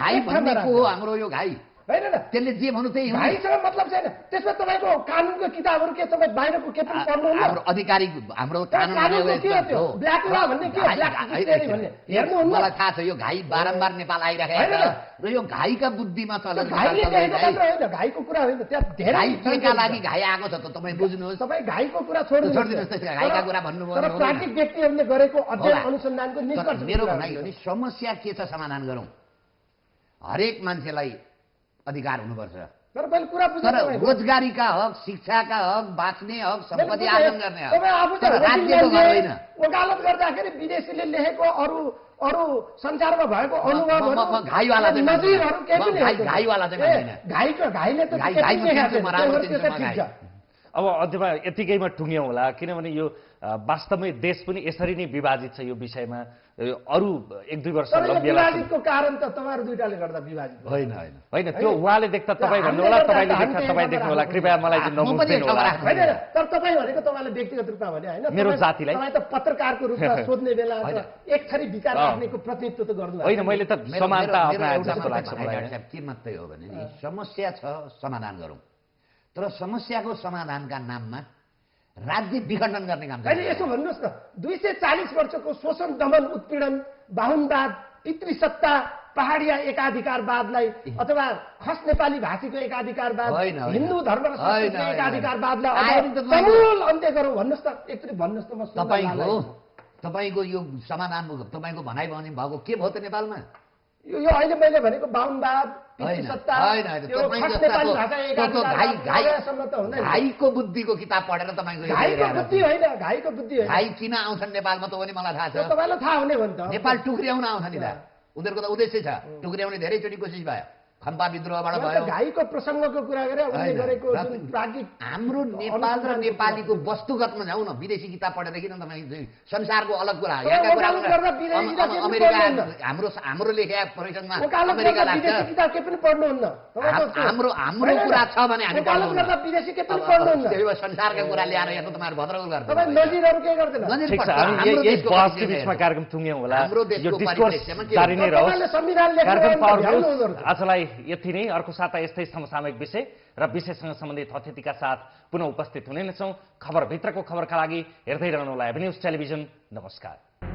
घाई भन्ने को हो हाम्रो यो घाई होइन न त्यसले जे भन्नु त्यही हो घाइसँग मतलब छैन त्यसमा तपाईँको कानुनको किताबहरू के तपाईँ बाहिरको के पनि पढ्नुहुन्न हाम्रो अधिकारी हाम्रो कानुन ब्ल्याक ल भन्ने के ब्ल्याक भन्ने हेर्नुहुन्न मलाई थाहा छ यो घाई बारम्बार नेपाल आइरहेको छ र यो घाइका बुद्धिमा चलेर घाइको कुरा होइन त्यहाँ धेरै केका लागि घाइ आएको छ त तपाईँ बुझ्नुहोस् तपाईँ घाइको कुरा छोडिदिनुहोस् घाइका कुरा भन्नुभयो तर प्राज्ञिक व्यक्तिहरूले गरेको अध्ययन अनुसन्धानको निष्कर्ष मेरो भनाइ हो नि समस्या के छ समाधान गरौँ हरेक मान्छेलाई अधिकार हुनुपर्छ तर मैले कुरा तर रोजगारीका हक शिक्षाका हक बाँच्ने हक सम्पत्ति आर्जन गर्ने हक तर राज्यको घर होइन वकालत गर्दाखेरि विदेशीले लेखेको अरू संसारमा भएको अनुभवहरू घाइवाला नजिरहरू केही पनि घाइवाला चाहिँ घाइले त अब अन्त्यमा यतिकैमा टुङ्ग्यौँ होला किनभने यो वास्तवमै देश पनि यसरी नै विभाजित छ यो विषयमा अरू 1-2 वर्ष विभाजितको कारण त तपाईँहरू दुईटाले गर्दा विभाजित होइन होइन त्यो उहाँले देख्दा तपाईँ भन्नु होला तपाईँले देख्दा तपाईँ देख्नु होला कृपया मलाई चाहिँ नमुझ्दिनु होला होइन तर तपाईँ भनेको तपाईँले व्यक्तिगत रूपमा भने होइन मेरो जातिलाई तपाईँ त पत्रकारको रूपमा सोध्ने बेला एक थरी विचार राख्नेको प्रतिनिधित्व त गर्नु होइन मैले त समानता अपनाए जस्तो लाग्छ मलाई के मात्रै हो भने नि समस्या छ समाधान गरौँ तर समस्याको समाधानका नाममा राज्य विखण्डन गर्ने काम होइन यसो भन्नुहोस् न 240 वर्षको शोषण दमन उत्पीडन बाहुनवाद पितृसत्ता पहाडिया एकाधिकारवादलाई अथवा खस नेपाली भाषीको एकाधिकारवाद हिन्दू धर्म र संस्कृतिको एकाधिकारवादलाई समूल अन्त्य गरौँ भन्नुहोस् त एकचोटि भन्नुहोस् त म तपाईँको यो समाधान तपाईँको भनाइ भने भएको के भयो त नेपालमा यो अहिले मैले भनेको बाहुनवाद घाइको बुद्धिको किताब पढेर घाइको बुद्धि घाइ किन आउँछन् नेपालमा त पनि मलाई थाहा छ तपाईँलाई थाहा हुने भने त नेपाल टुक्र्याउन आउँछ नि त उनीहरूको त उद्देश्य छ टुक्र्याउने धेरैचोटि कोसिस भयो खम्पा विद्रोहबाट भयो घाइको प्रसङ्गको कुरा गरे उनले गरेको जुन प्राज्ञिक हाम्रो नेपाल र नेपालीको वस्तुगतमा जाउँ न विदेशी किताब पढेर किन तपाईँ संसारको अलग कुरा यहाँका कुरा अमेरिका हाम्रो लेखेका परिषदमा अमेरिका लाग्छ किताब के पनि पढ्नुहुन्न हाम्रो कुरा छ भने हामी पढ्नुहुन्न विदेशी के पनि पढ्नुहुन्न त्यही भएर संसारका कुरा ल्याएर यहाँ तपाईँहरू भद्रगोल गर्छ तपाईँ नजिरहरू के गर्दैन ठिक छ हामी यही बहसको बीचमा कार्यक्रम टुङ्ग्यौँ होला यो डिस्कोर्स जारी नै रहोस् संविधान कार्यक्रम पावर आजलाई यति नै अर्को साता यस्तै समसामयिक विषय र विषयसँग सम्बन्धित अतिथिका साथ पुनः उपस्थित हुने नै छौँ खबरभित्रको खबरका लागि हेर्दै रहनुहोला एभेन्यूज टेलिभिजन नमस्कार।